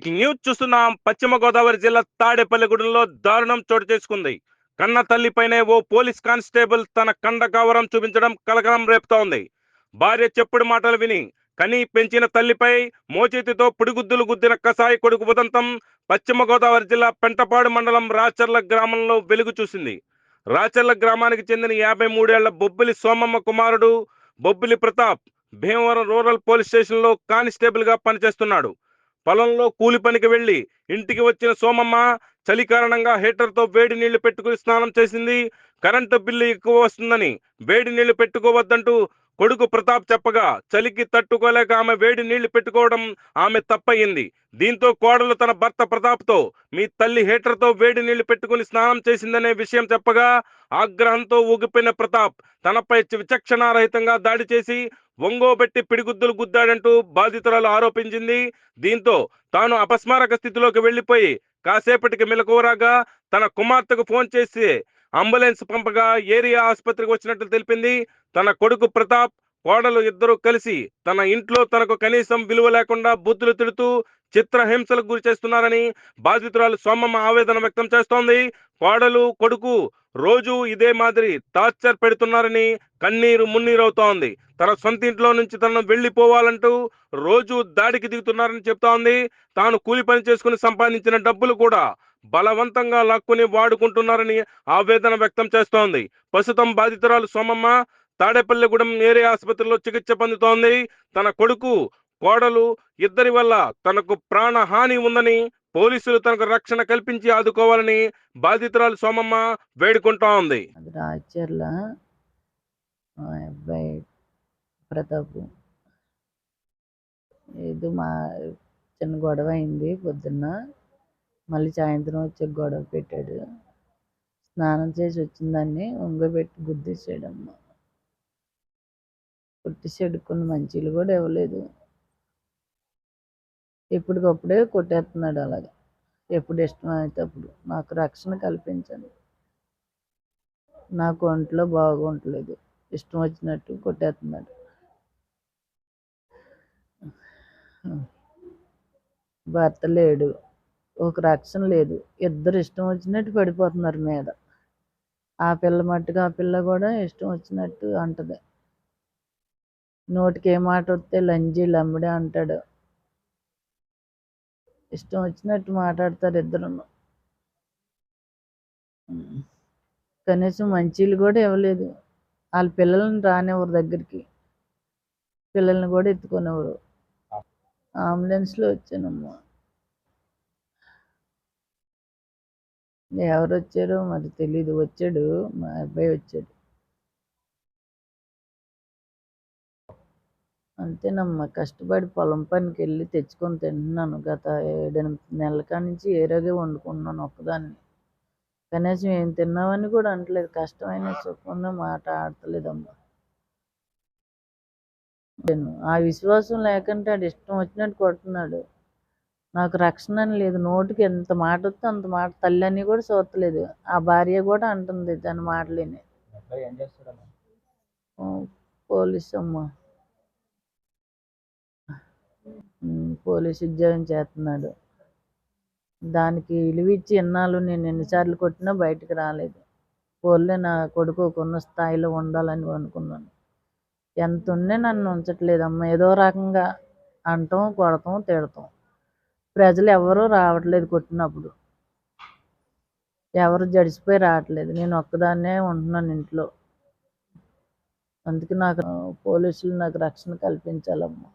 Breaking news చూస్తున్నాం. పశ్చిమ గోదావరి జిల్లా తాడేపల్లిగూడెంలో దారుణం చోటు చేసుకుంది. కన్న తల్లిపైనే ఓ పోలీస్ కానిస్టేబుల్ తన కండ కవరం చూపించడం కలకలం రేపుతోంది. భార్య చెప్పుడు మాటలు విని కని పెంచిన తల్లిపై మోచేతితో పిడిగుద్దులు గుద్దిన కసాయి కొడుకు ఉదంతం పశ్చిమ గోదావరి జిల్లా పెంటపాడు మండలం రాచర్ల గ్రామంలో వెలుగు చూసింది. రాచర్ల గ్రామానికి చెందిన 53 ఏళ్ల బొబ్బిలి సోమమ్మ కుమారుడు బొబ్బిలి ప్రతాప్ భీమవరం రూరల్ పోలీస్ స్టేషన్లో కానిస్టేబుల్ గా పనిచేస్తున్నాడు. పొలంలో కూలి పనికి వెళ్లి ఇంటికి వచ్చిన సోమమ్మ చలి కారణంగా హీటర్తో వేడి నీళ్లు పెట్టుకుని స్నానం చేసింది. కరెంటు బిల్లు ఎక్కువ వస్తుందని వేడి నీళ్లు పెట్టుకోవద్దంటూ కొడుకు ప్రతాప్ చెప్పగా చలికి తట్టుకోలేక ఆమె వేడి నీళ్లు పెట్టుకోవడం ఆమె తప్పయింది. దీంతో కోడలు తన భర్త ప్రతాప్తో మీ తల్లి హీటర్తో వేడి నీళ్లు పెట్టుకుని స్నానం చేసిందనే విషయం చెప్పగా ఆగ్రహంతో ఊగిపోయిన ప్రతాప్ తనపై విచక్షణారహితంగా దాడి చేసి ఒంగోబెట్టి పిడిగుద్దులు గుద్దాడంటూ బాధితురాలు ఆరోపించింది. దీంతో తాను అపస్మారక స్థితిలోకి వెళ్లిపోయి కాసేపటికి మెలకువరాగా తన కుమార్తెకు ఫోన్ చేసి అంబులెన్స్ పంపగా ఏరియా ఆసుపత్రికి వచ్చినట్లు తెలిపింది. తన కొడుకు ప్రతాప్ కోడలు ఇద్దరు కలిసి తన ఇంట్లో తనకు కనీసం విలువ లేకుండా బూతులు తిడుతూ చిత్రహింసలకు గురి చేస్తున్నారని బాధితురాలు సోమమ్మ ఆవేదన వ్యక్తం చేస్తోంది. కోడలు కొడుకు రోజు ఇదే మాదిరి టార్చర్ పెడుతున్నారని కన్నీరు మున్నీరవుతోంది. తన సొంత ఇంట్లో నుంచి తనను వెళ్లిపోవాలంటూ రోజు దాడికి దిగుతున్నారని చెప్తోంది. తాను కూలి పని చేసుకుని సంపాదించిన డబ్బులు కూడా బలవంతంగా లాక్కుని వాడుకుంటున్నారని ఆవేదన వ్యక్తం చేస్తోంది. ప్రస్తుతం బాధితురాలు సోమమ్మ తాడేపల్లిగూడెం ఏరియా ఆసుపత్రిలో చికిత్స పొందుతోంది. తన కొడుకు కోడలు ఇద్దరి వల్ల తనకు ప్రాణహాని ఉందని పోలీసులు తనకు రక్షణ కల్పించి ఆదుకోవాలని బాధితురాలు సోమమ్మ వేడుకుంటోంది. రాచర్ల అబ్బాయి ప్రతాప్ ఏదో మా చిన్న గొడవ అయింది పొద్దున్న. మళ్ళీ సాయంత్రం వచ్చి గొడవ పెట్టాడు. స్నానం చేసి వచ్చిందాన్ని ఒంగోబెట్టి గుద్దేశాడమ్మ. కొట్టేసాడు. కొన్ని మంచీలు కూడా ఇవ్వలేదు. ఎప్పటికప్పుడే కొట్టేస్తున్నాడు. అలాగే ఎప్పుడు ఇష్టమైతే అప్పుడు. నాకు రక్షణ కల్పించండి. నాకు ఒంట్లో బాగుంటలేదు. ఇష్టం వచ్చినట్టు కొట్టేస్తున్నాడు. భర్త లేడు. ఒక రక్షణ లేదు. ఇద్దరు ఇష్టం వచ్చినట్టు పడిపోతున్నారు మీద. ఆ పిల్ల మట్టుకు ఆ పిల్ల కూడా ఇష్టం వచ్చినట్టు అంటది. నోటికి ఏ మాట వస్తే లంజి లమ్మిడే అంటాడు. ఇష్టం వచ్చినట్టు మాట్లాడతారు ఇద్దరు. కనీసం మంచీలు కూడా ఇవ్వలేదు. వాళ్ళ పిల్లల్ని రానివ్వరు దగ్గరికి. పిల్లల్ని కూడా ఎత్తుకునేవారు. అంబులెన్స్లో వచ్చానమ్మా. ఎవరు వచ్చారో మరి తెలీదు. వచ్చాడు, మా అబ్బాయి వచ్చాడు. అంతేనమ్మా. కష్టపడి పొలం పనికి వెళ్ళి తెచ్చుకొని తింటున్నాను. గత 7-8 నెలల కానించి ఏరోగే వండుకుంటున్నాను ఒక్కదాన్ని. కనీసం ఏం తిన్నావని కూడా అంటలేదు. కష్టమైన సుఖంగా మాట ఆడతలేదమ్మా. ఆ విశ్వాసం లేకుంటే ఆడు ఇష్టం వచ్చినట్టు కొడుతున్నాడు. నాకు రక్షణ అని లేదు. నోటికి ఎంత మాట వస్తే అంత మాట. తల్లి అని కూడా చూస్తలేదు. ఆ భార్య కూడా అంటుంది తన మాటలేని. పోలీస్ అమ్మా. పోలీస్ ఉద్యోగం చేస్తున్నాడు. దానికి విలువిచ్చి ఇన్నాళ్ళు నేను ఎన్నిసార్లు కొట్టినా బయటికి రాలేదు. పోలే నా కొడుకు కొన్న స్థాయిలో ఉండాలని అనుకున్నాను. ఎంత ఉండే నన్ను ఉంచట్లేదమ్మా. ఏదో రకంగా అంటాం, కొడతాం, తిడతాం. ప్రజలు ఎవరూ రావట్లేదు. కొట్టినప్పుడు ఎవరు జడిసిపోయి రావట్లేదు. నేను ఒక్కదాన్నే ఉంటున్నాను ఇంట్లో. అందుకే నాకు పోలీసులు నాకు రక్షణ కల్పించాలమ్మా.